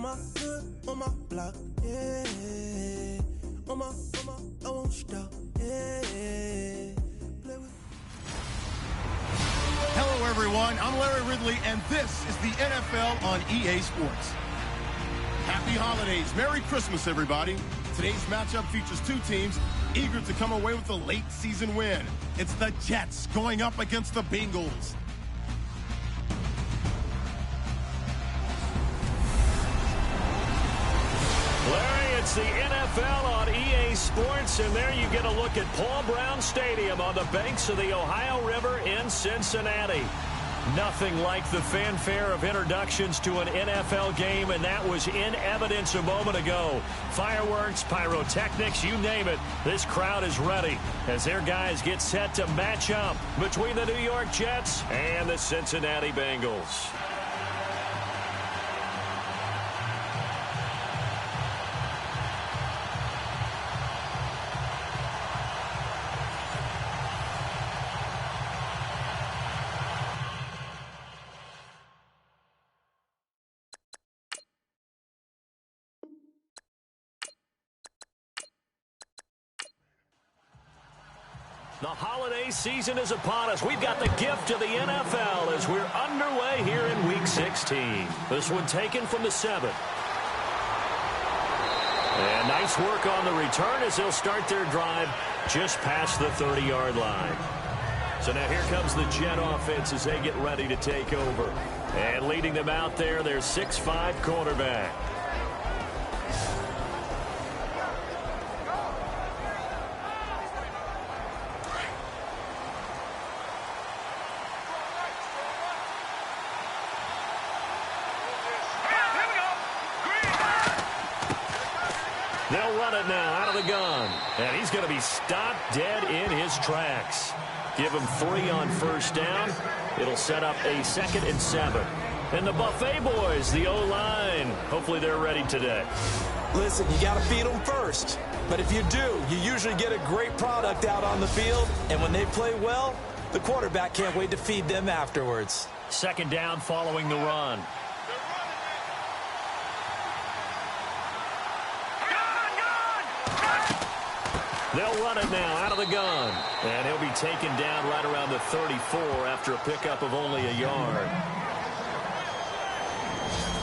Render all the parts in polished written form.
On my hood, on my block, yeah. On my, I won't stop, yeah. Play with. Hello, everyone. I'm Larry Ridley, and this is the NFL on EA Sports. Happy holidays. Merry Christmas, everybody. Today's matchup features two teams eager to come away with a late season win. It's the Jets going up against the Bengals. Larry, it's the NFL on EA Sports, and there you get a look at Paul Brown Stadium on the banks of the Ohio River in Cincinnati. Nothing like the fanfare of introductions to an NFL game, and that was in evidence a moment ago. Fireworks, pyrotechnics, you name it. This crowd is ready as their guys get set to match up between the New York Jets and the Cincinnati Bengals. The holiday season is upon us. We've got the gift of the NFL as we're underway here in Week 16. This one taken from the 7th. And nice work on the return as they'll start their drive just past the 30-yard line. So now here comes the Jet offense as they get ready to take over. And leading them out there, their 6'5" quarterback. They'll run it now out of the gun. And he's going to be stopped dead in his tracks. Give him 3 on first down. It'll set up a 2nd and 7. And the Buffet boys, the O-line, hopefully they're ready today. Listen, you got to feed them first. But if you do, you usually get a great product out on the field. And when they play well, the quarterback can't wait to feed them afterwards. 2nd down following the run. They'll run it now out of the gun. And he'll be taken down right around the 34 after a pickup of only a yard.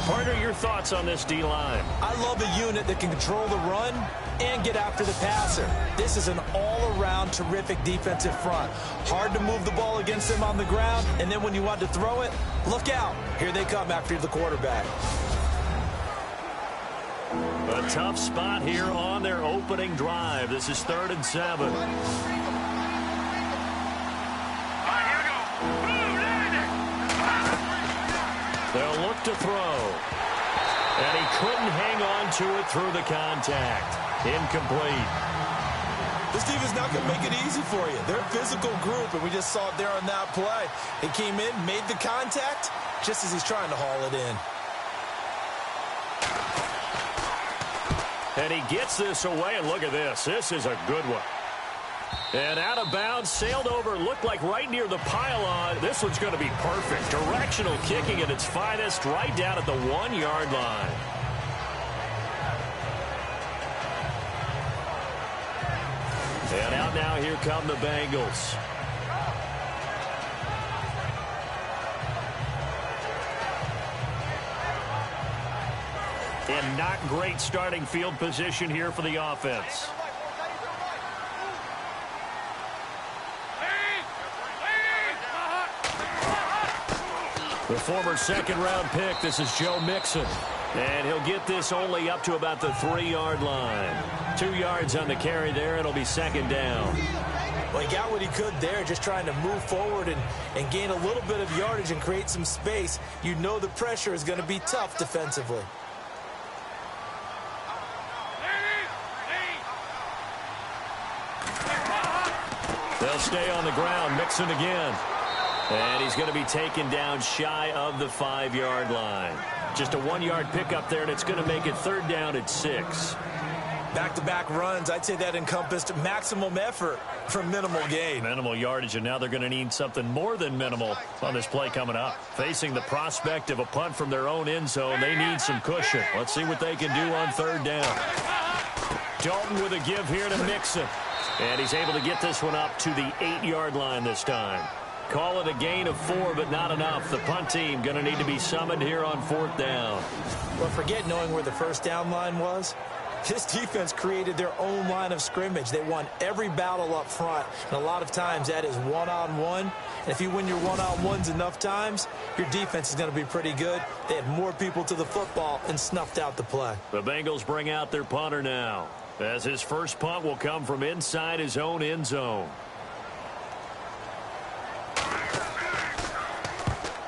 Partner, your thoughts on this D-line? I love a unit that can control the run and get after the passer. This is an all-around terrific defensive front. Hard to move the ball against them on the ground, and then when you want to throw it, look out. Here they come after the quarterback. A tough spot here on their opening drive. This is 3rd and 7. They'll look to throw. And he couldn't hang on to it through the contact. Incomplete. This defense not going to make it easy for you. They're a physical group, and we just saw it there on that play. He came in, made the contact, just as he's trying to haul it in. And he gets this away, and look at this. This is a good one. And out of bounds, sailed over, looked like right near the pylon. This one's going to be perfect. Directional kicking at its finest, right down at the 1-yard line. And out now, here come the Bengals. And not great starting field position here for the offense. The former 2nd-round pick, this is Joe Mixon. And he'll get this only up to about the 3-yard line. 2 yards on the carry there. It'll be 2nd down. Well, he got what he could there, just trying to move forward and gain a little bit of yardage and create some space. You know the pressure is going to be tough defensively. They'll stay on the ground. Mixon again. And he's going to be taken down shy of the 5-yard line. Just a 1-yard pickup there, and it's going to make it 3rd down at 6. Back-to-back runs, I'd say that encompassed maximum effort for minimal gain. Minimal yardage, and now they're going to need something more than minimal on this play coming up. Facing the prospect of a punt from their own end zone, they need some cushion. Let's see what they can do on third down. Dalton with a give here to Mixon. And he's able to get this one up to the 8-yard line this time. Call it a gain of 4, but not enough. The punt team going to need to be summoned here on fourth down. Well, forget knowing where the first down line was. This defense created their own line of scrimmage. They won every battle up front, and a lot of times that is one-on-one. And if you win your one-on-ones enough times, your defense is going to be pretty good. They had more people to the football and snuffed out the play. The Bengals bring out their punter now, as his first punt will come from inside his own end zone.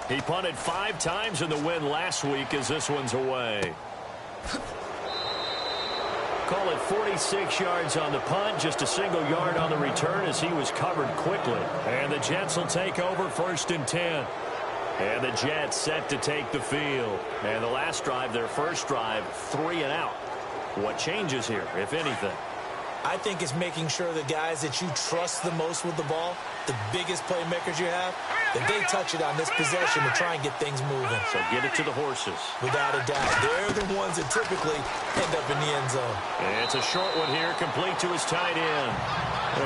He punted 5 times in the win last week as this one's away. Call it 46 yards on the punt, just a single yard on the return as he was covered quickly. And the Jets will take over 1st and 10. And the Jets set to take the field. And the last drive, their first drive, 3 and out. What changes here, if anything? I think it's making sure the guys that you trust the most with the ball, the biggest playmakers you have, that they touch it on this possession to try and get things moving. So get it to the horses. Without a doubt. They're the ones that typically end up in the end zone. And it's a short one here, complete to his tight end.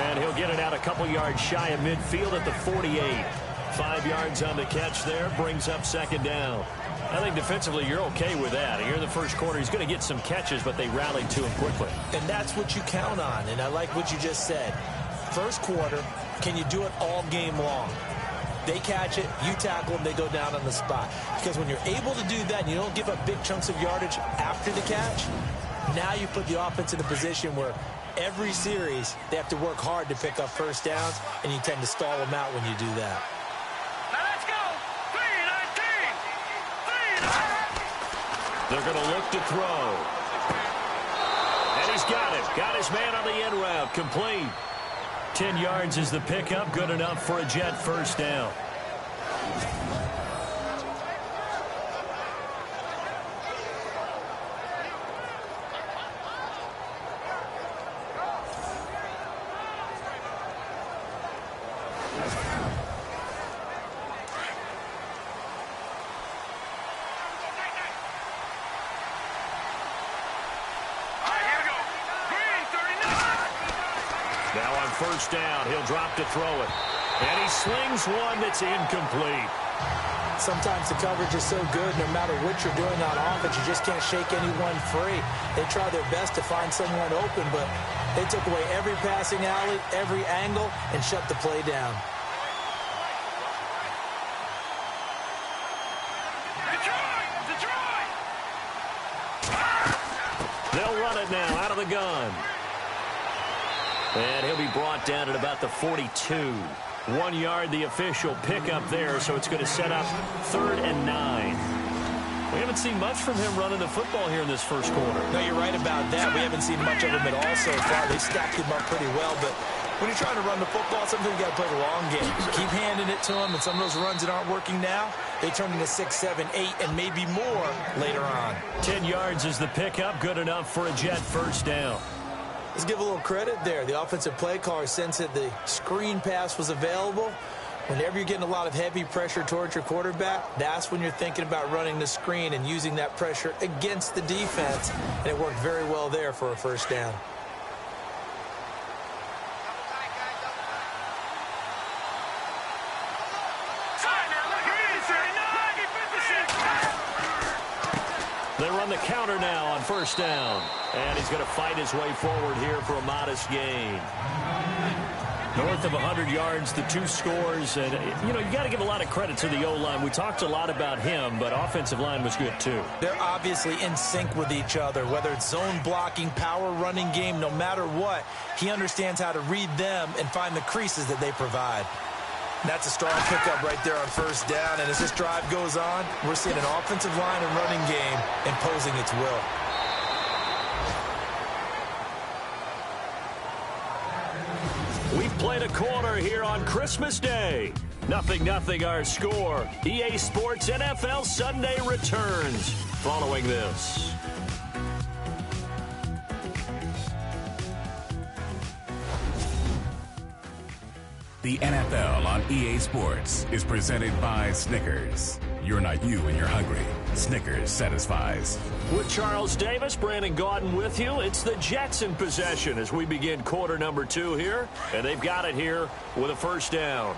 And he'll get it out a couple yards shy of midfield at the 48. 5 yards on the catch there, brings up 2nd down. I think defensively you're okay with that. Here in the first quarter, he's going to get some catches, but they rallied to him quickly. And that's what you count on, and I like what you just said. First quarter, can you do it all game long? They catch it, you tackle them, they go down on the spot. Because when you're able to do that and you don't give up big chunks of yardage after the catch, now you put the offense in a position where every series they have to work hard to pick up first downs, and you tend to stall them out when you do that. They're going to look to throw. And he's got it. Got his man on the end route. Complete. 10 yards is the pickup. Good enough for a Jet first down. First down, he'll drop to throw it. And he slings one that's incomplete. Sometimes the coverage is so good, no matter what you're doing on offense, you just can't shake anyone free. They try their best to find someone open, but they took away every passing alley, every angle, and shut the play down. They'll run it now out of the gun. And he'll be brought down at about the 42. 1 yard, the official pickup there, so it's going to set up 3rd and 9. We haven't seen much from him running the football here in this first quarter. No, you're right about that. We haven't seen much of him at all so far. They stacked him up pretty well, but when you're trying to run the football, sometimes you got to play the long game. Keep handing it to him, and some of those runs that aren't working now, they turn into 6, 7, 8, and maybe more later on. 10 yards is the pickup, good enough for a Jet first down. Let's give a little credit there. The offensive play caller sensed that the screen pass was available. Whenever you're getting a lot of heavy pressure towards your quarterback, that's when you're thinking about running the screen and using that pressure against the defense. And it worked very well there for a first down. They run the counter now on first down. And he's going to fight his way forward here for a modest gain. North of 100 yards, the 2 scores. And, you know, you got to give a lot of credit to the O-line. We talked a lot about him, but offensive line was good, too. They're obviously in sync with each other, whether it's zone blocking, power running game, no matter what. He understands how to read them and find the creases that they provide. That's a strong pickup right there on first down. And as this drive goes on, we're seeing an offensive line and running game imposing its will. We've played a quarter here on Christmas Day. 0-0 our score. EA Sports NFL Sunday returns following this. The NFL on EA Sports is presented by Snickers. You're not you when you're hungry. Snickers satisfies. With Charles Davis, Brandon Gaudin with you. It's the Jets in possession as we begin quarter number 2 here. And they've got it here with a first down.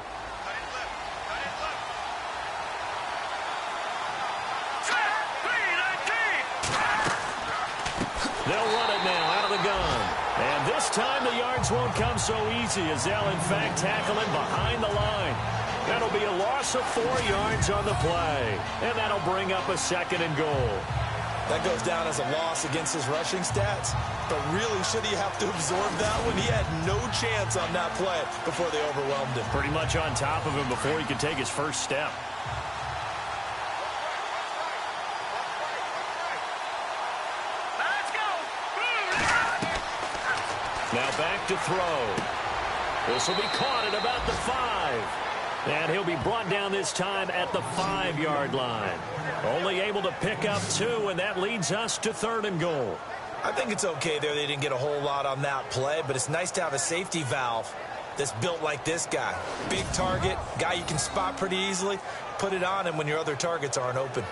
They'll run it now out of the gun. And this time the yards won't come so easy as they'll in fact tackle him behind the line. That'll be a loss of 4 yards on the play. And that'll bring up a second and goal. That goes down as a loss against his rushing stats. But really, should he have to absorb that one? He had no chance on that play before they overwhelmed him. Pretty much on top of him before he could take his first step. Now back to throw. This will be caught at about the 5. And he'll be brought down this time at the 5-yard line. Only able to pick up 2, and that leads us to 3rd and goal. I think it's okay there. They didn't get a whole lot on that play, but it's nice to have a safety valve that's built like this guy. Big target, guy you can spot pretty easily. Put it on him when your other targets aren't open.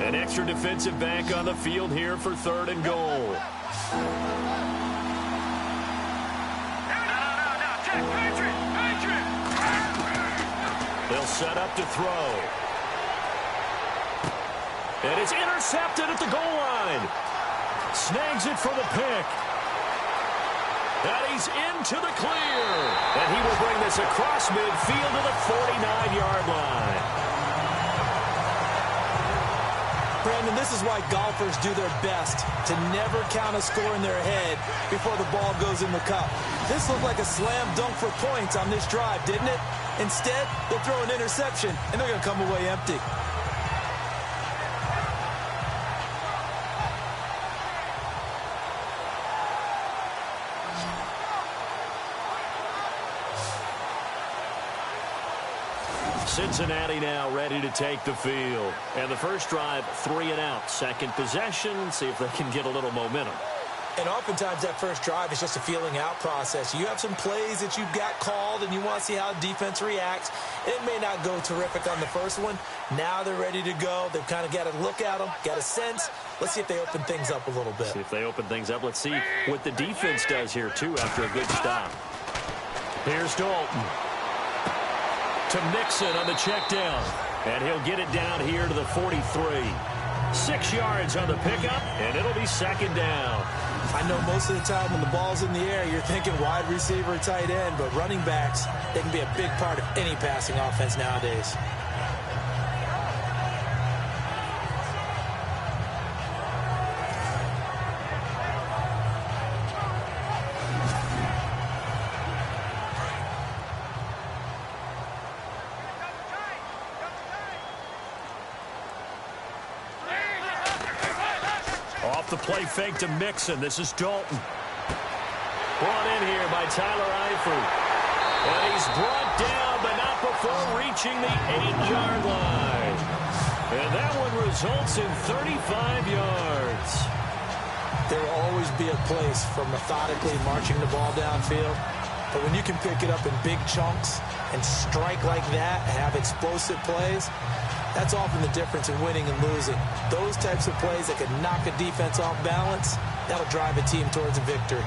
An extra defensive back on the field here for 3rd and goal. They'll set up to throw. And it's intercepted at the goal line. Snags it for the pick. And he's into the clear. And he will bring this across midfield to the 49-yard line. Brandon, this is why golfers do their best to never count a score in their head before the ball goes in the cup. This looked like a slam dunk for points on this drive, didn't it? Instead, they'll throw an interception, and they're going to come away empty. Cincinnati now ready to take the field. And the first drive, 3 and out. Second possession, see if they can get a little momentum. And oftentimes that first drive is just a feeling out process. You have some plays that you've got called and you want to see how defense reacts. It may not go terrific on the first one. Now they're ready to go. They've kind of got to look at them, got a sense. Let's see if they open things up a little bit. See if they open things up. Let's see what the defense does here, too, after a good stop. Here's Dalton. To Mixon on the check down. And he'll get it down here to the 43. 6 yards on the pickup, and it'll be second down. I know most of the time when the ball's in the air, you're thinking wide receiver, tight end, but running backs, they can be a big part of any passing offense nowadays. Off the play fake to Mixon. This is Dalton. Brought in here by Tyler Eifert. And he's brought down, but not before reaching the 8-yard line. And that one results in 35 yards. There will always be a place for methodically marching the ball downfield. But when you can pick it up in big chunks and strike like that, have explosive plays, that's often the difference in winning and losing. Those types of plays that can knock a defense off balance, that'll drive a team towards a victory.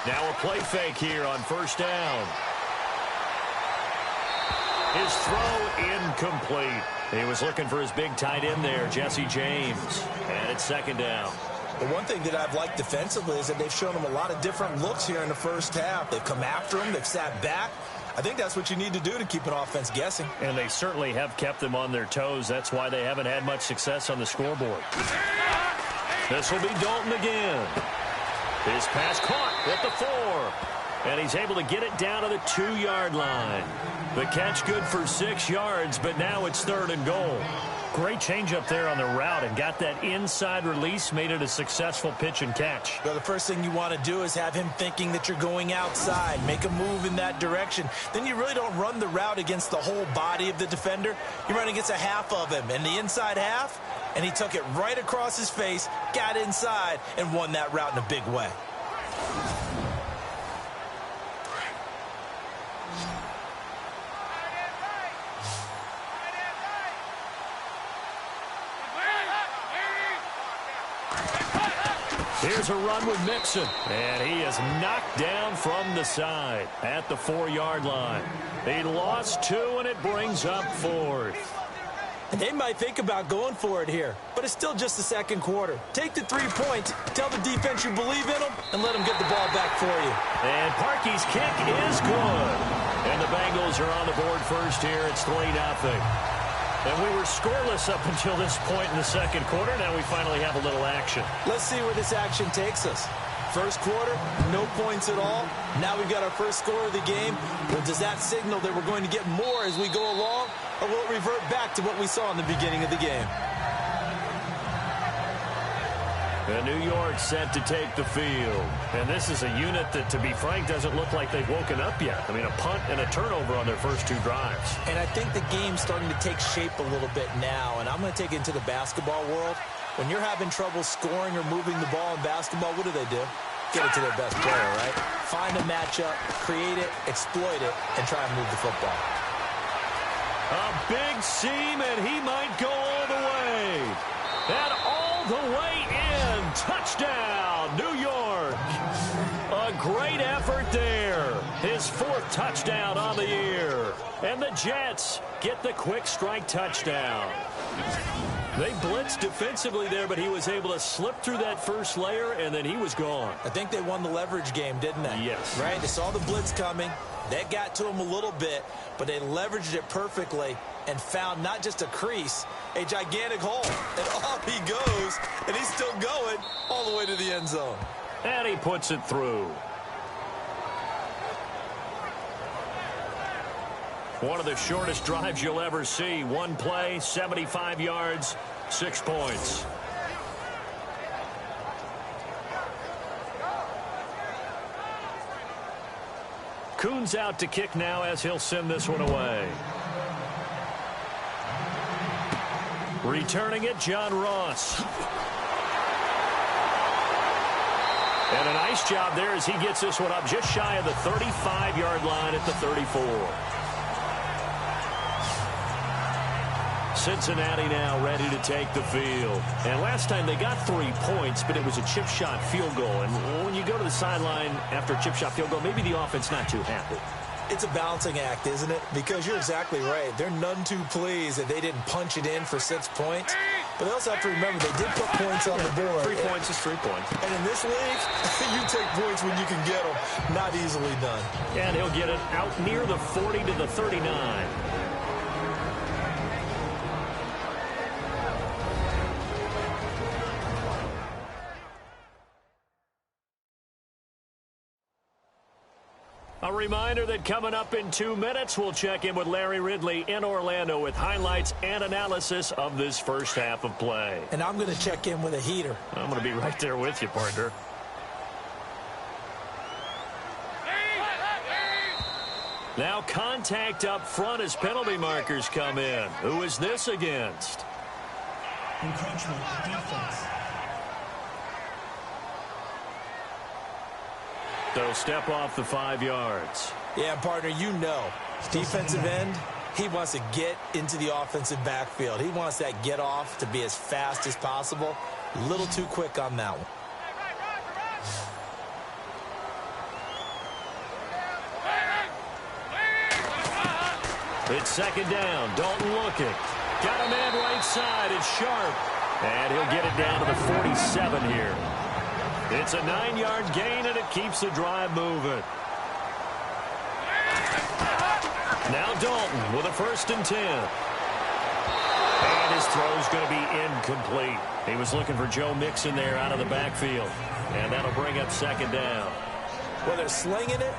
Now a play fake here on first down. His throw incomplete. He was looking for his big tight end there, Jesse James. And it's second down. The one thing that I've liked defensively is that they've shown him a lot of different looks here in the first half. They've come after him. They've sat back. I think that's what you need to do to keep an offense guessing. And they certainly have kept them on their toes. That's why they haven't had much success on the scoreboard. This will be Dalton again. His pass caught at the 4. And he's able to get it down to the 2-yard line. The catch good for 6 yards, but now it's 3rd and goal. Great change up there on the route and got that inside release, made it a successful pitch and catch. Well, the first thing you want to do is have him thinking that you're going outside, make a move in that direction. Then you really don't run the route against the whole body of the defender. You run against a half of him, and the inside half, and he took it right across his face, got inside, and won that route in a big way. Here's a run with Mixon, and he is knocked down from the side at the 4-yard line. He lost 2, and it brings up 4th. They might think about going for it here, but it's still just the second quarter. Take the 3 points, tell the defense you believe in them, and let them get the ball back for you. And Parkey's kick is good. And the Bengals are on the board first here. It's 3-0. And we were scoreless up until this point in the second quarter. Now we finally have a little action. Let's see where this action takes us. First quarter, no points at all. Now we've got our first score of the game. Well, does that signal that we're going to get more as we go along? Or will it revert back to what we saw in the beginning of the game? And New York set to take the field. And this is a unit that, to be frank, doesn't look like they've woken up yet. I mean, a punt and a turnover on their first 2 drives. And I think the game's starting to take shape a little bit now. And I'm going to take it into the basketball world. When you're having trouble scoring or moving the ball in basketball, what do? Get it to their best player, right? Find a matchup, create it, exploit it, and try and move the football. A big seam, and he might go all the way. And all the way in. Touchdown, New York. A great effort there. His 4th touchdown on the year. And the Jets get the quick strike touchdown. They blitzed defensively there, but he was able to slip through that first layer, and then he was gone. I think they won the leverage game, didn't they? Yes. Right? They saw the blitz coming. That got to him a little bit, but they leveraged it perfectly and found not just a crease, a gigantic hole. And off he goes, and he's still going all the way to the end zone. And he puts it through. One of the shortest drives you'll ever see. One play, 75 yards, 6 points. Kuhn's out to kick now as he'll send this one away. Returning it, John Ross. And a nice job there as he gets this one up just shy of the 35-yard line at the 34. Cincinnati now ready to take the field. And last time they got 3 points, but it was a chip shot field goal. And when you go to the sideline after a chip shot field goal, maybe the offense not too happy. It's a balancing act, isn't it? Because you're exactly right. They're none too pleased that they didn't punch it in for 6 points. But they also have to remember they did put points on the board. 3 points is 3 points. And in this league, you take points when you can get them. Not easily done. And he'll get it out near the 40 to the 39. A reminder that coming up in 2 minutes, we'll check in with Larry Ridley in Orlando with highlights and analysis of this first half of play. And I'm going to check in with a heater. I'm going to be right there with you, partner. Now contact up front as penalty markers come in. Who is this against? Encroachment defense. So step off the 5 yards. Yeah, partner, you know, defensive end, he wants to get into the offensive backfield. He wants that get off to be as fast as possible. A little too quick on that one. It's second down. Dalton looking. Got a man right side. It's Sharp. And he'll get it down to the 47 here. It's a 9-yard gain, and it keeps the drive moving. Now Dalton with a 1st and 10. And his throw's going to be incomplete. He was looking for Joe Mixon there out of the backfield. And that'll bring up second down. Well, they're slinging it,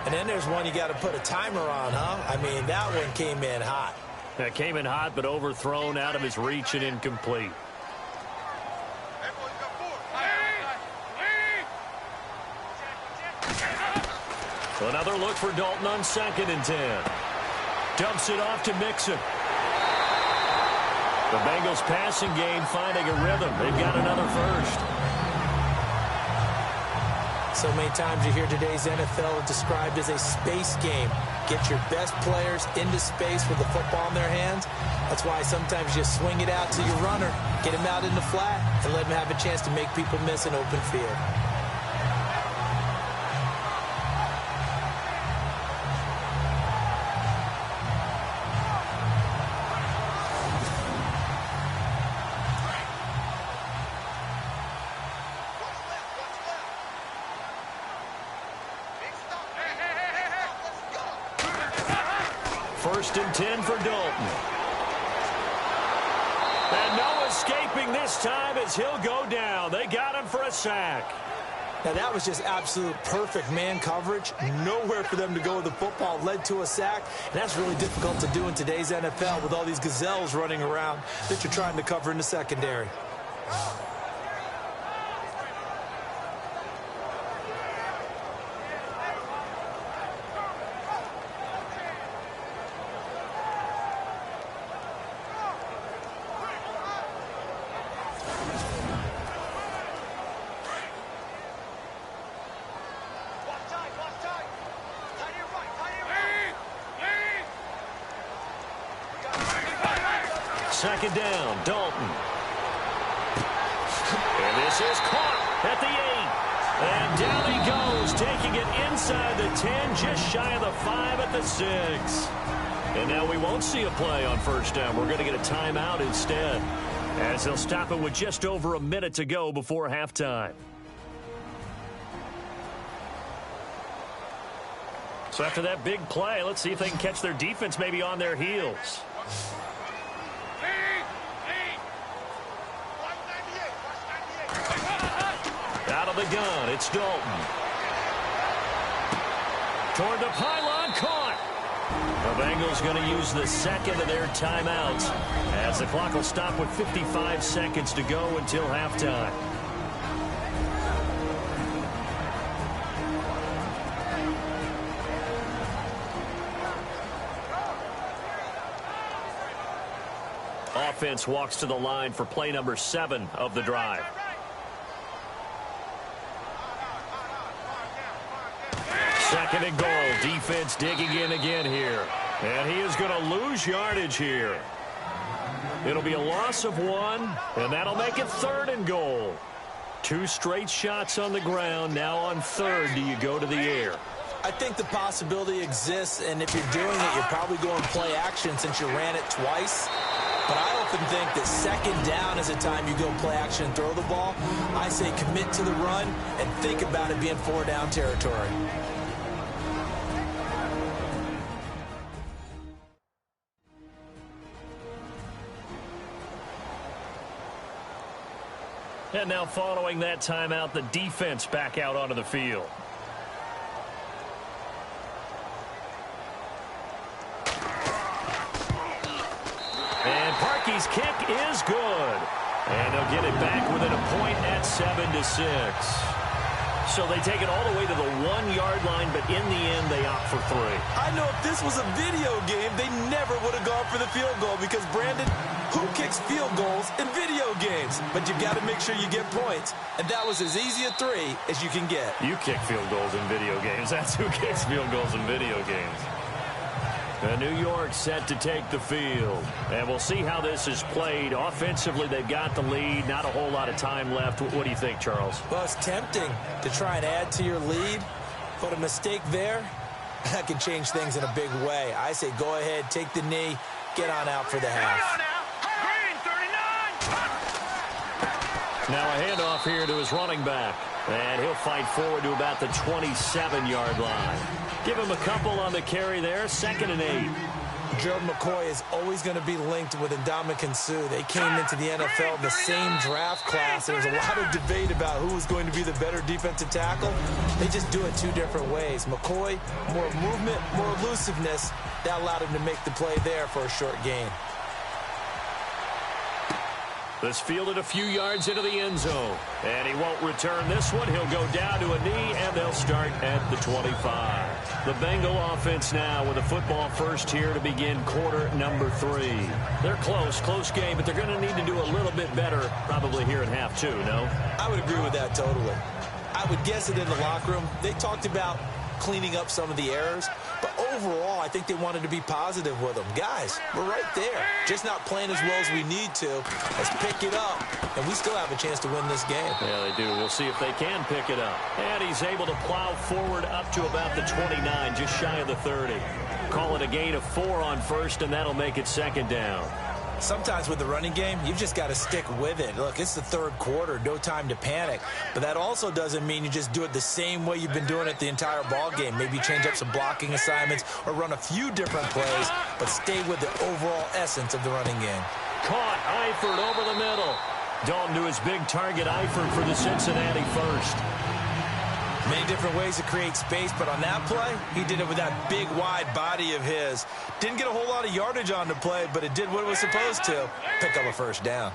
And then there's one you got to put a timer on, huh? I mean, that one came in hot. That came in hot, but overthrown out of his reach and incomplete. Another look for Dalton on 2nd and 10. Dumps it off to Mixon. The Bengals passing game finding a rhythm. They've got another first. So many times you hear today's NFL described as a space game. Get your best players into space with the football in their hands. That's why sometimes you swing it out to your runner, get him out in the flat, and let him have a chance to make people miss an open field. First and 10 for Dalton. And no escaping this time as he'll go down. They got him for a sack. Now, that was just absolute perfect man coverage. Nowhere for them to go with the football. Led to a sack. And that's really difficult to do in today's NFL with all these gazelles running around that you're trying to cover in the secondary. Second down, Dalton. And this is caught at the 8. And down he goes, taking it inside the 10, just shy of the 5 at the 6. And now we won't see a play on first down. We're going to get a timeout instead, as they'll stop it with just over a minute to go before halftime. So after that big play, let's see if they can catch their defense maybe on their heels. Out of the gun, it's Dalton. Toward the pylon, caught. The Bengals going to use the second of their timeouts, as the clock will stop with 55 seconds to go until halftime. Offense walks to the line for play number 7 of the drive. Second and goal. Defense digging in again here. And he is going to lose yardage here. It'll be a loss of 1, and that'll make it 3rd and goal. 2 straight shots on the ground. Now on 3rd, do you go to the air? I think the possibility exists, and if you're doing it, you're probably going play action since you ran it twice. But I often think that second down is a time you go play action and throw the ball. I say commit to the run and think about it being 4-down territory. And now following that timeout, the defense back out onto the field. And Parkey's kick is good. And they'll get it back within a point at 7-6. So they take it all the way to the 1-yard line, but in the end, they opt for 3. I know if this was a video game, they never would have gone for the field goal because, Brandon, who kicks field goals in video games? But you've got to make sure you get points. And that was as easy a 3 as you can get. You kick field goals in video games. That's who kicks field goals in video games. And New York set to take the field. And we'll see how this is played. Offensively, they've got the lead. Not a whole lot of time left. What do you think, Charles? Well, it's tempting to try and add to your lead. But a mistake there, that can change things in a big way. I say go ahead, take the knee, get on out for the half. Now a handoff here to his running back. And he'll fight forward to about the 27-yard line. Give him a couple on the carry there. 2nd and 8. Gerald McCoy is always going to be linked with Ndamukong Suh. They came into the NFL in the same draft class. There was a lot of debate about who was going to be the better defensive tackle. They just do it two different ways. McCoy, more movement, more elusiveness. That allowed him to make the play there for a short gain. This fielded a few yards into the end zone. And he won't return this one. He'll go down to a knee, and they'll start at the 25. The Bengal offense now with a football first here to begin quarter number 3. They're close game, but they're going to need to do a little bit better probably here in half 2, no? I would agree with that totally. I would guess it in the locker room. They talked about cleaning up some of the errors, but overall, I think they wanted to be positive with them. Guys, we're right there. Just not playing as well as we need to. Let's pick it up, and we still have a chance to win this game. Yeah, they do. We'll see if they can pick it up. And he's able to plow forward up to about the 29, just shy of the 30. Call it a gain of 4 on first, and that'll make it second down. Sometimes with the running game, you've just got to stick with it. Look, it's the third quarter, no time to panic. But that also doesn't mean you just do it the same way you've been doing it the entire ball game. Maybe change up some blocking assignments or run a few different plays, but stay with the overall essence of the running game. Caught, Eifert over the middle. Dalton to his big target, Eifert for the Cincinnati first. Many different ways to create space, but on that play, he did it with that big, wide body of his. Didn't get a whole lot of yardage on the play, but it did what it was supposed to. Pick up a first down.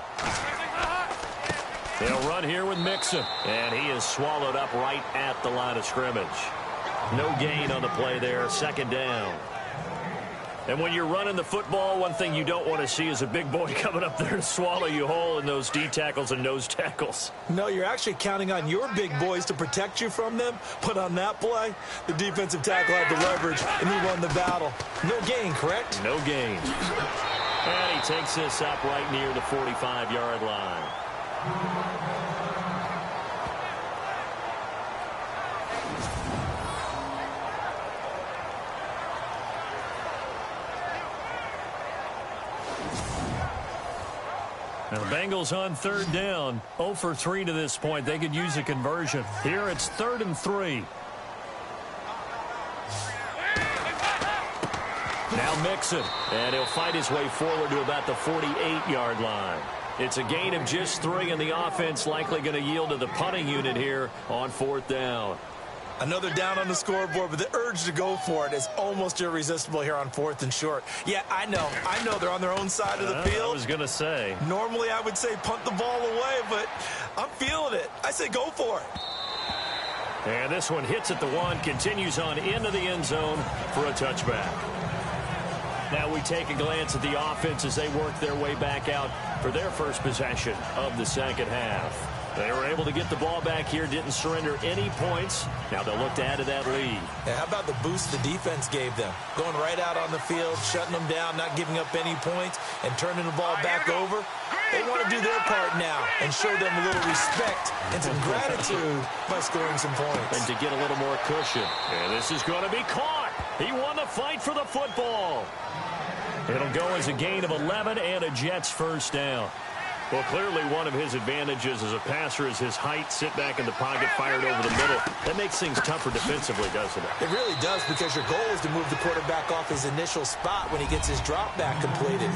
They'll run here with Mixon, and he is swallowed up right at the line of scrimmage. No gain on the play there, second down. And when you're running the football, one thing you don't want to see is a big boy coming up there to swallow you whole in those D tackles and nose tackles. No, you're actually counting on your big boys to protect you from them. But on that play, the defensive tackle had the leverage, and he won the battle. No gain, correct? No gain. And he takes this up right near the 45-yard line. Now the Bengals on third down, 0 for 3 to this point. They could use a conversion. Here it's 3rd and 3. Now Mixon, and he'll fight his way forward to about the 48-yard line. It's a gain of just 3, and the offense likely going to yield to the punting unit here on 4th down. Another down on the scoreboard, but the urge to go for it is almost irresistible here on 4th and short. Yeah, I know they're on their own side of the field. I was going to say. Normally I would say punt the ball away, but I'm feeling it. I say go for it. And this one hits at the 1, continues on into the end zone for a touchback. Now we take a glance at the offense as they work their way back out for their first possession of the second half. They were able to get the ball back here, didn't surrender any points. Now they'll look to add to that lead. Yeah, how about the boost the defense gave them? Going right out on the field, shutting them down, not giving up any points, and turning the ball back over. They want to do their part now and show them a little respect and some gratitude by scoring some points. And to get a little more cushion. And this is going to be caught. He won the fight for the football. It'll go as a gain of 11 and a Jets first down. Well, clearly one of his advantages as a passer is his height, sit back in the pocket, fired over the middle. That makes things tougher defensively, doesn't it? It really does, because your goal is to move the quarterback off his initial spot when he gets his drop back completed.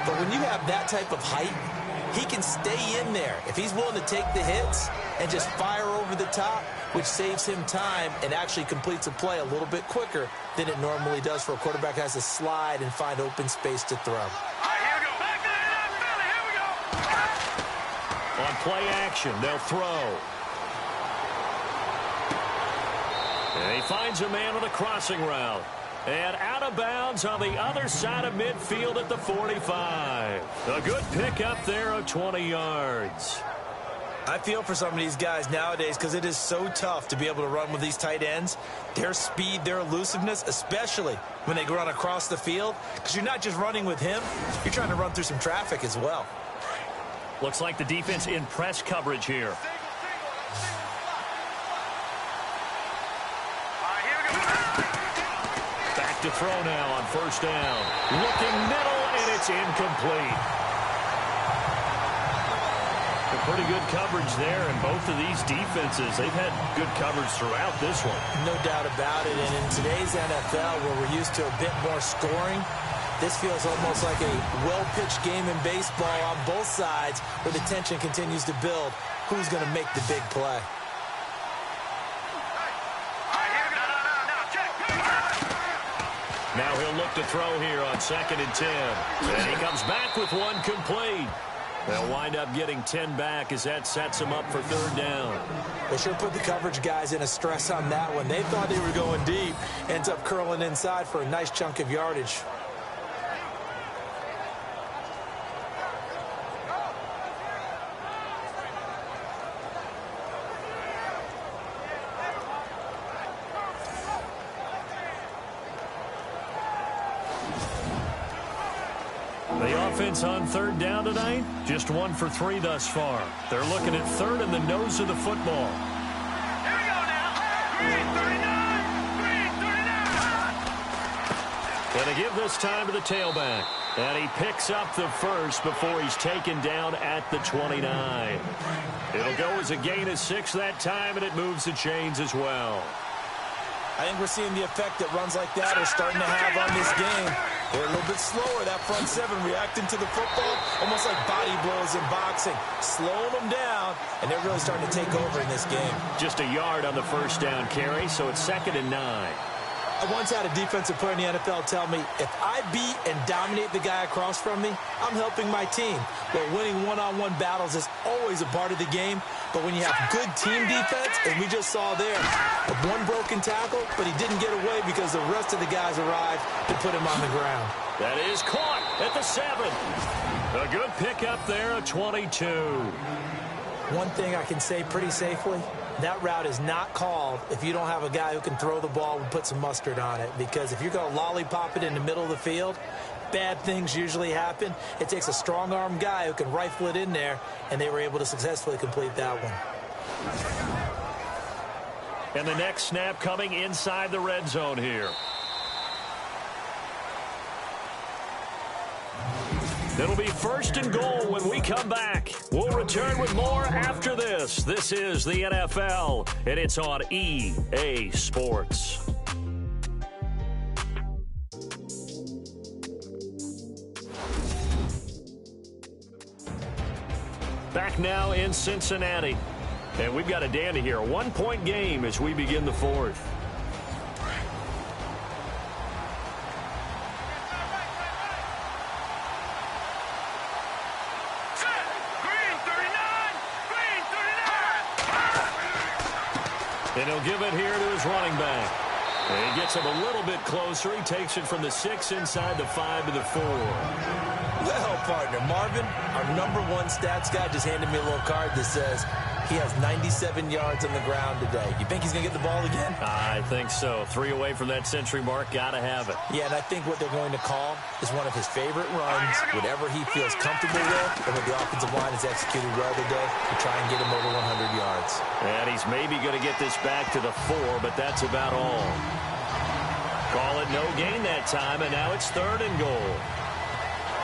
But when you have that type of height, he can stay in there. If he's willing to take the hits and just fire over the top, which saves him time and actually completes a play a little bit quicker than it normally does for a quarterback who has to slide and find open space to throw. On play action, they'll throw. And he finds a man on the crossing route. And out of bounds on the other side of midfield at the 45. A good pickup there of 20 yards. I feel for some of these guys nowadays because it is so tough to be able to run with these tight ends. Their speed, their elusiveness, especially when they run across the field. Because you're not just running with him, you're trying to run through some traffic as well. Looks like the defense in press coverage here. Back to throw now on first down. Looking middle, and it's incomplete. Pretty good coverage there, and both of these defenses, they've had good coverage throughout this one. No doubt about it, and in today's NFL, where we're used to a bit more scoring, This feels almost like a well-pitched game in baseball on both sides where the tension continues to build. Who's going to make the big play? Now he'll look to throw here on 2nd and 10. And he comes back with one complete. They'll wind up getting 10 back as that sets him up for 3rd down. They sure put the coverage guys in a stress on that one. They thought they were going deep. Ends up curling inside for a nice chunk of yardage. The offense on 3rd down tonight, just 1 for 3 thus far. They're looking at 3rd and the nose of the football. Here we go now. Green 39. Going to give this time to the tailback. And he picks up the first before he's taken down at the 29. It'll go as a gain of 6 that time, and it moves the chains as well. I think we're seeing the effect that runs like that are starting to have on this game. They're a little bit slower, that front 7 reacting to the football, almost like body blows in boxing, slowing them down, and they're really starting to take over in this game. Just a yard on the first down carry, so it's 2nd and 9. I once had a defensive player in the NFL tell me, if I beat and dominate the guy across from me, I'm helping my team. Well, winning one-on-one battles is always a part of the game, but when you have good team defense, as we just saw there, one broken tackle, but he didn't get away because the rest of the guys arrived to put him on the ground. That is caught at the 7. A good pickup there, a 22. One thing I can say pretty safely, that route is not called if you don't have a guy who can throw the ball and put some mustard on it. Because if you're going to lollipop it in the middle of the field, bad things usually happen. It takes a strong-arm guy who can rifle it in there, and they were able to successfully complete that one. And the next snap coming inside the red zone here. It'll be 1st and goal when we come back. We'll return with more after this. This is the NFL, and it's on EA Sports. Back now in Cincinnati. And we've got a dandy here. A 1-point game as we begin the 4th. And he'll give it here to his running back. And he gets him a little bit closer. He takes it from the 6 inside the 5 to the 4. Well, partner, Marvin, our #1 stats guy just handed me a little card that says he has 97 yards on the ground today. You think he's going to get the ball again? I think so. 3 away from that century mark. Got to have it. Yeah, and I think what they're going to call is one of his favorite runs, whatever he feels comfortable with, and what the offensive line has executed well today to try and get him over 100 yards. And he's maybe going to get this back to the 4, but that's about all. Call it no gain that time, and now it's 3rd and goal.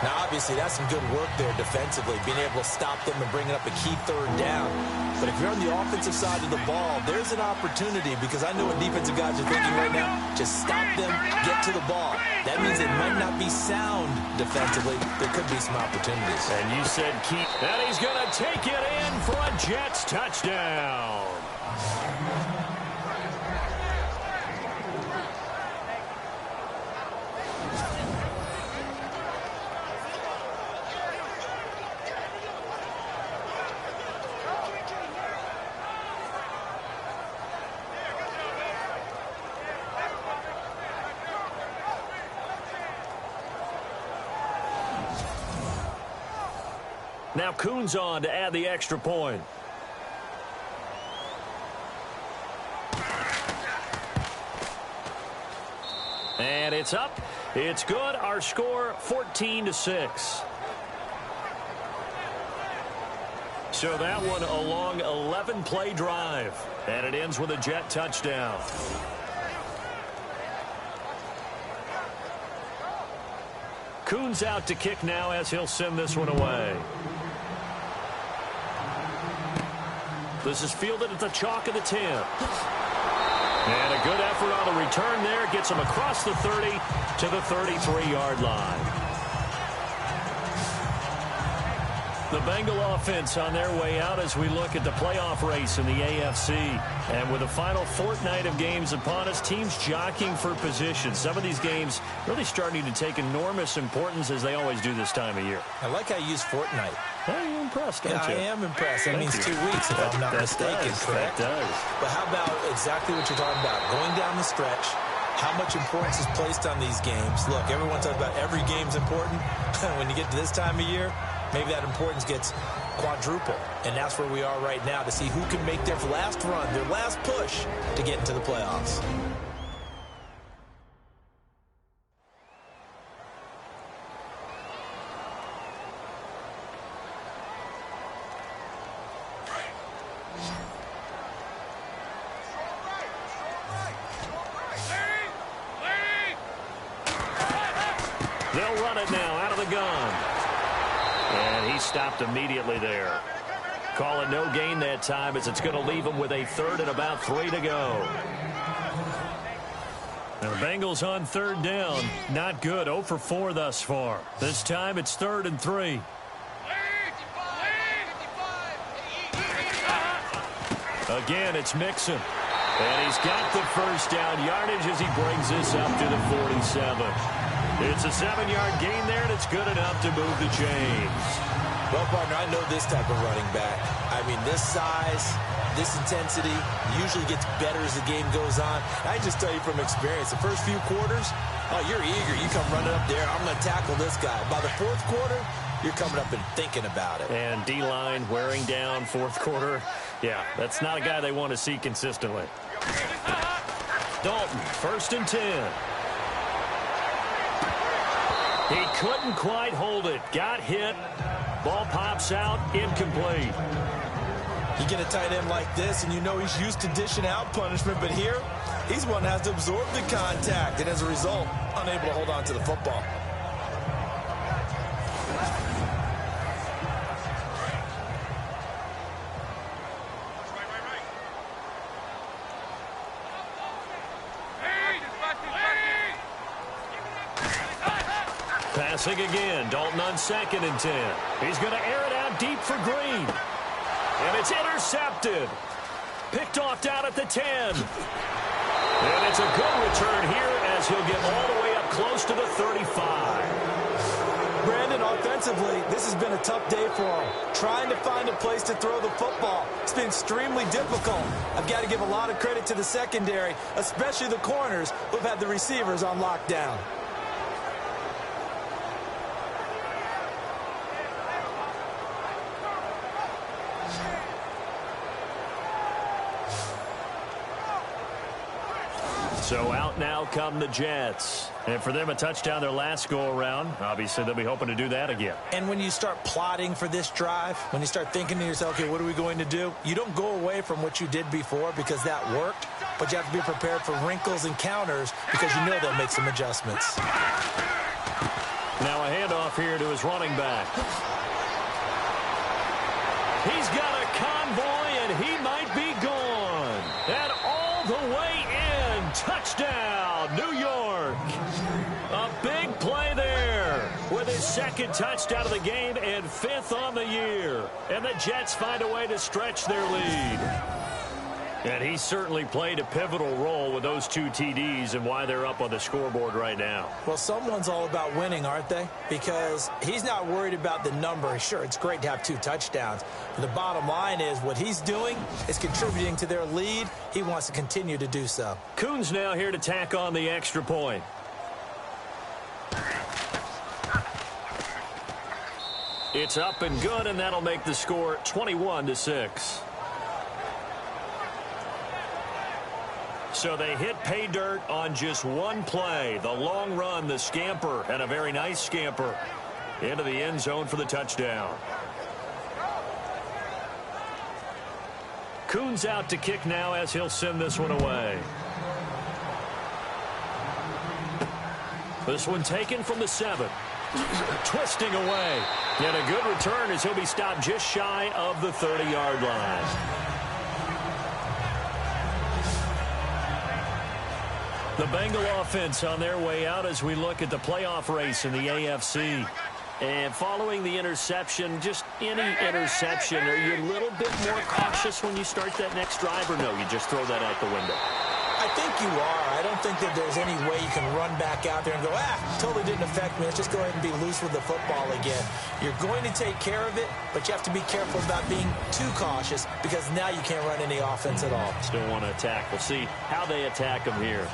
Now, obviously, that's some good work there defensively, being able to stop them and bringing up a key 3rd down. But if you're on the offensive side of the ball, there's an opportunity, because I know what defensive guys are thinking right now. Just stop them, get to the ball. That means it might not be sound defensively. There could be some opportunities. And you said keep. And he's going to take it in for a Jets touchdown. Now Kuhn's on to add the extra point. And it's up. It's good. Our score 14-6. So that one a long 11-play drive. And it ends with a Jet touchdown. Kuhn's out to kick now as he'll send this one away. This is fielded at the chalk of the 10. And a good effort effort on the return there. Gets him across the 30 to the 33-yard line. The Bengal offense on their way out as we look at the playoff race in the AFC. And with the final fortnight of games upon us, teams jockeying for position. Some of these games really starting to take enormous importance as they always do this time of year. I like how you use fortnight. Well, you're impressed, aren't you? I am impressed. That means 2 weeks, if I'm not mistaken, correct? That does. But how about exactly what you're talking about? Going down the stretch, how much importance is placed on these games? Look, everyone talks about every game's important. When you get to this time of year, maybe that importance gets quadruple. And that's where we are right now to see who can make their last run, their last push to get into the playoffs. They'll run it now out of the gun. And he stopped immediately there. Call it no gain that time as it's going to leave him with a third and about 3 to go. And the Bengals on third down. Not good. 0 for 4 thus far. This time it's 3rd and 3. Again, it's Mixon. And he's got the first down yardage as he brings this up to the 47. It's a 7-yard gain there, and it's good enough to move the chains. Well, partner, I know this type of running back. I mean, this size, this intensity usually gets better as the game goes on. I just tell you from experience, the first few quarters, oh, you're eager. You come running up there, I'm going to tackle this guy. By the fourth quarter, you're coming up and thinking about it. And D-line wearing down fourth quarter. Yeah, that's not a guy they want to see consistently. Dalton, 1st and 10. He couldn't quite hold it. Got hit. Ball pops out. Incomplete. You get a tight end like this, and you know he's used to dishing out punishment, but here, he's one that has to absorb the contact, and as a result, unable to hold on to the football. Passing again. Dalton on 2nd and 10. He's going to air it out deep for Green. And it's intercepted. Picked off down at the 10. And it's a good return here as he'll get all the way up close to the 35. Brandon, offensively, this has been a tough day for him. Trying to find a place to throw the football. It's been extremely difficult. I've got to give a lot of credit to the secondary, especially the corners who've had the receivers on lockdown. So out now come the Jets. And for them, a touchdown their last go-around. Obviously, they'll be hoping to do that again. And when you start plotting for this drive, when you start thinking to yourself, okay, what are we going to do? You don't go away from what you did before because that worked, but you have to be prepared for wrinkles and counters because you know they'll make some adjustments. Now a handoff here to his running back. He's got a convoy, and he might be gone. And all the way in. Touchdown, New York. A big play there with his 2nd touchdown of the game and 5th on the year. And the Jets find a way to stretch their lead. And he certainly played a pivotal role with those 2 TDs and why they're up on the scoreboard right now. Well, someone's all about winning, aren't they? Because he's not worried about the number. Sure, it's great to have 2 touchdowns. But the bottom line is what he's doing is contributing to their lead. He wants to continue to do so. Coons now here to tack on the extra point. It's up and good, and that'll make the score 21-6. So they hit pay dirt on just one play. The long run, the scamper, and a very nice scamper into the end zone for the touchdown. Coons out to kick now as he'll send this one away. This one taken from the 7. Twisting away. And a good return as he'll be stopped just shy of the 30-yard line. The Bengal offense on their way out as we look at the playoff race in the AFC. And following the interception, just any interception, are you a little bit more cautious when you start that next drive, or no, you just throw that out the window? I think you are. I don't think that there's any way you can run back out there and go, totally didn't affect me. Let's just go ahead and be loose with the football again. You're going to take care of it, but you have to be careful about being too cautious because now you can't run any offense at all. Still want to attack. We'll see how they attack them here.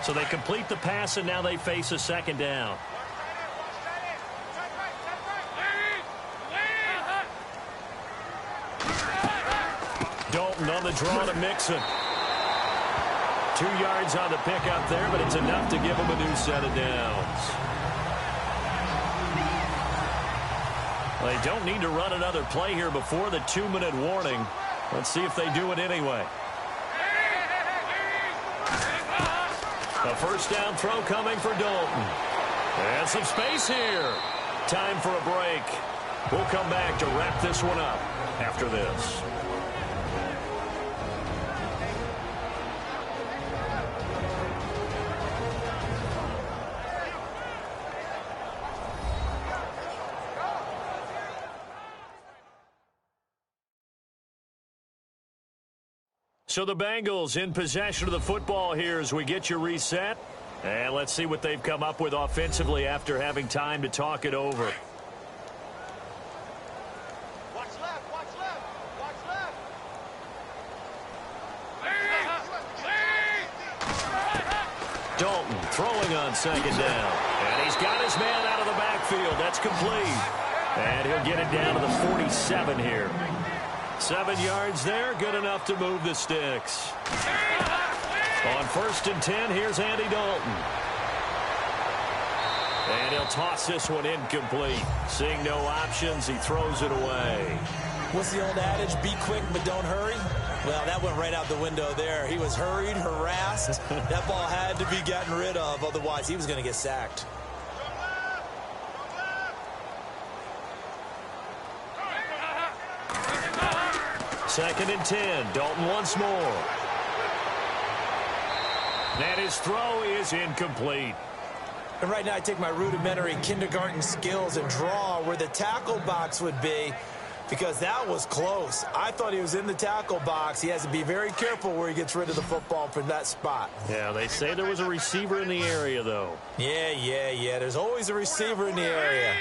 So they complete the pass, and now they face a second down. Dalton on the draw to Mixon. 2 yards on the pickup there, but it's enough to give him a new set of downs. Well, they don't need to run another play here before the 2-minute warning. Let's see if they do it anyway. A first down throw coming for Dalton. And some space here. Time for a break. We'll come back to wrap this one up after this. So the Bengals in possession of the football here as we get you reset. And let's see what they've come up with offensively after having time to talk it over. Watch left, watch left, watch left. Dalton throwing on second down. And he's got his man out of the backfield. That's complete. And he'll get it down to the 47 here. 7 yards there, good enough to move the sticks. On 1st and 10, here's Andy Dalton. And he'll toss this one incomplete. Seeing no options, he throws it away. What's the old adage? Be quick, but don't hurry? Well, that went right out the window there. He was hurried, harassed. That ball had to be gotten rid of, otherwise he was going to get sacked. Second and 10. Dalton once more. And his throw is incomplete. And right now I take my rudimentary kindergarten skills and draw where the tackle box would be because that was close. I thought he was in the tackle box. He has to be very careful where he gets rid of the football from that spot. Yeah, they say there was a receiver in the area, though. Yeah. There's always a receiver in the area.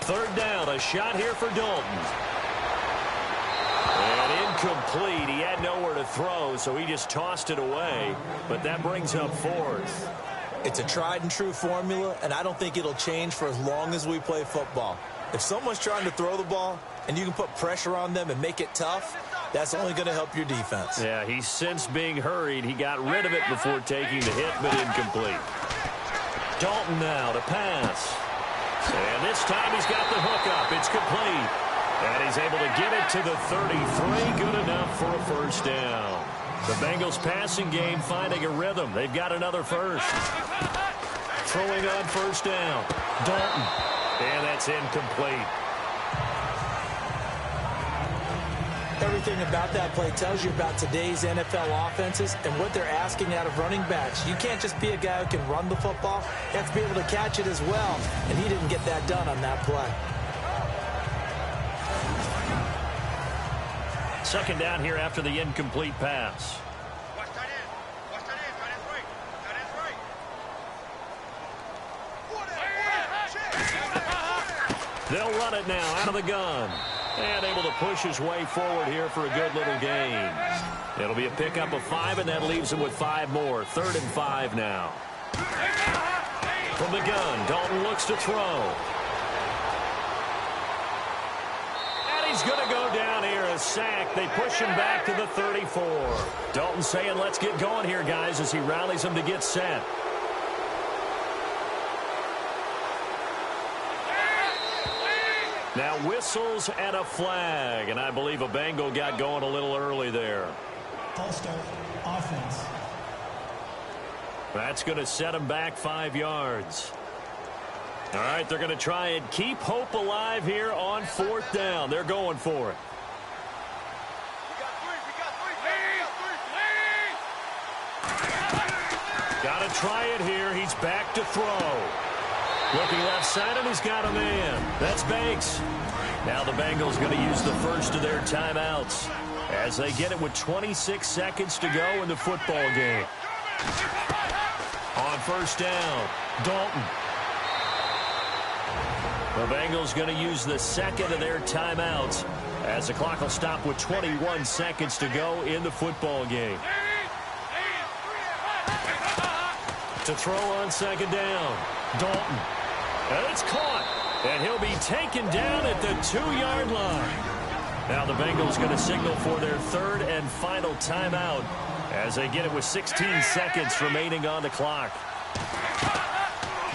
3rd down. A shot here for Dalton. And incomplete. He had nowhere to throw, so he just tossed it away. But that brings up 4th. It's a tried and true formula, and I don't think it'll change for as long as we play football. If someone's trying to throw the ball and you can put pressure on them and make it tough, that's only going to help your defense. Yeah, he's since being hurried. He got rid of it before taking the hit, but incomplete. Dalton now to pass. And this time he's got the hook up. It's complete. And he's able to get it to the 33. Good enough for a first down. The Bengals passing game finding a rhythm. They've got another first. Throwing on first down. Dalton. And that's incomplete. Everything about that play tells you about today's NFL offenses and what they're asking out of running backs. You can't just be a guy who can run the football. You have to be able to catch it as well. And he didn't get that done on that play. Second down here after the incomplete pass. They'll run it now out of the gun. And able to push his way forward here for a good little gain. It'll be a pickup of 5, and that leaves him with 5 more. 3rd and 5 now. From the gun, Dalton looks to throw. He's going to go down here, a sack. They push him back to the 34. Dalton saying, let's get going here, guys, as he rallies them to get set. Now whistles and a flag, and I believe a Bengal got going a little early there. False start, offense. That's going to set him back 5 yards. All right, they're going to try and keep hope alive here on 4th down. They're going for it. Got to try it here. He's back to throw. Looking left side, and he's got a man. That's Banks. Now the Bengals going to use the first of their timeouts as they get it with 26 seconds to go in the football game. On 1st down, Dalton. The Bengals going to use the second of their timeouts as the clock will stop with 21 seconds to go in the football game. To throw on 2nd down, Dalton. And it's caught. And he'll be taken down at the 2-yard line. Now the Bengals going to signal for their 3rd and final timeout as they get it with 16 seconds remaining on the clock.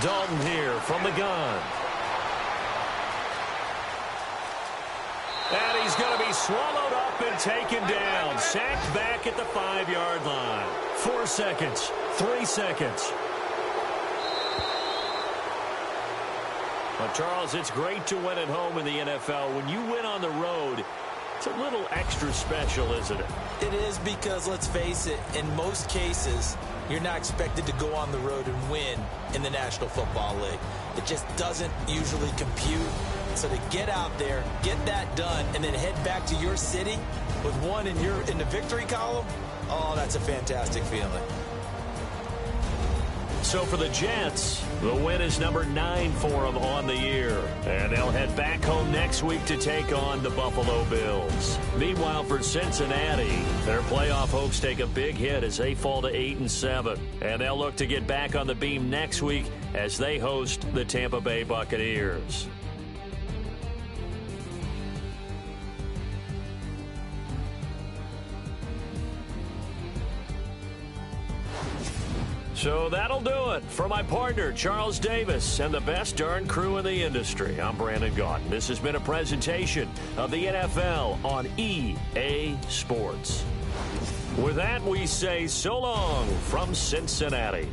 Dalton here from the gun. And he's going to be swallowed up and taken down. Sacked back at the 5-yard line. 4 seconds. 3 seconds. Well, Charles, it's great to win at home in the NFL. When you win on the road, it's a little extra special, isn't it? It is, because, let's face it, in most cases, you're not expected to go on the road and win in the National Football League. It just doesn't usually compute. So to get out there, get that done, and then head back to your city with one in the victory column, oh, that's a fantastic feeling. So for the Jets, the win is number 9 for them on the year. And they'll head back home next week to take on the Buffalo Bills. Meanwhile, for Cincinnati, their playoff hopes take a big hit as they fall to 8-7. And they'll look to get back on the beam next week as they host the Tampa Bay Buccaneers. So that'll do it for my partner, Charles Davis, and the best darn crew in the industry. I'm Brandon Gaudin. This has been a presentation of the NFL on EA Sports. With that, we say so long from Cincinnati.